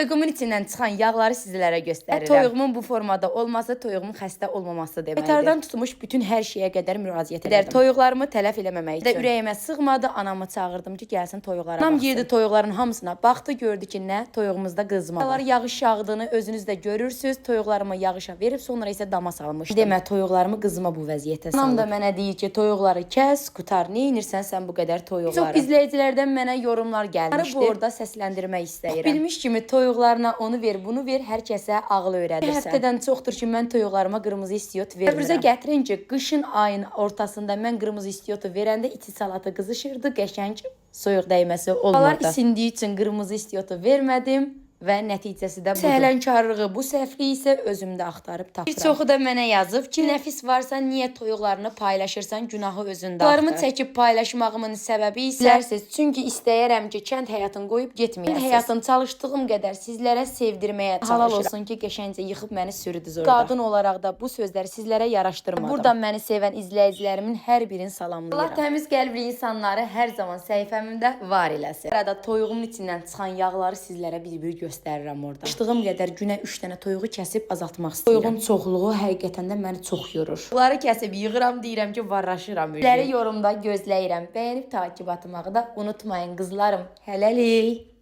Toyuğumun içindən çıxan yağları sizlərə göstərirəm. Toyuğumun bu formada olması toyuğumun xəstə olmaması deməkdir. Qaytardan tutmuş bütün hər şeyə qədər müraciət edirəm. Toyuqlarımı tələf eləməmək üçün. Ürəyimə sığmadı, anamı çağırdım ki, gəlsin toyuqlara baxsın. Anam girdi toyuqların hamısına baxdı, gördü ki, nə? Toyuğumuzda qızma var. Yağış yağdığını özünüz də görürsüz. Toyuqlarımı yağışa verib sonra isə dama salmışdım. Demə, toyuqlarımı qızma bu vəziyyətə salıb. Anam da mənə deyir ki, toyuqları kəs, qutar, nə edirsən sən bu qədər toyuqları? Çox izləyicilərdən mənə yorumlar gəlmişdi. Bu orada səsləndirmək istəyirəm. Bilmiş kimi toyuqlarına onu ver, bunu ver, hər kəsə ağıl öyrədirsən. Həftədən çoxdur ki, mən toyuqlarıma qırmızı istiot vermirəm. Təbrizə gətirin ki, qışın ayın ortasında mən qırmızı istiotu verəndə içi salatı qızışırdı, qəşəng soyuq dəyməsi olmadı. Havalar isindiyi üçün qırmızı istiotu vermədim. Və nəticəsi də budur. Səhlənkarlığı, bu səhvliyi isə özümdə axtarıb tapıram. Bir çoxu da mənə yazıb ki, nəfis varsa niyə toyuqlarını paylaşırsan, günahı özündə axtar. Toyuqlarımı çəkib paylaşmağımın səbəbi isə bilərsiz, çünki istəyirəm ki, kənd həyatını qoyub getməyəsiniz. Həyatını çalışdığım qədər sizlərə sevdirməyə çalışıram. Halal olsun ki, qəşəngcə yıxıb məni sürdünüz orada. Qadın olaraq da bu sözləri sizlərə yaraşdırmadım. Buradan məni sevən izləyicilərimin hər birini salamlayıram. Allah təmiz qəlbli insanları hər zaman səhifəmdə var eləsin. Arada toyuğumun içindən çıxan yağları sizlərə bir-bir göstərirəm orada. Açdığım qədər günə 3 dənə toyuğu kəsib azaltmaq istəyirəm. Toyuğun çoxluğu həqiqətən də məni çox yorur. Bunları kəsib yığıram, deyirəm ki, varraşıram. Sizləri yorumda gözləyirəm. Bəyənib takib atmağı da unutmayın qızlarım. Hələlik.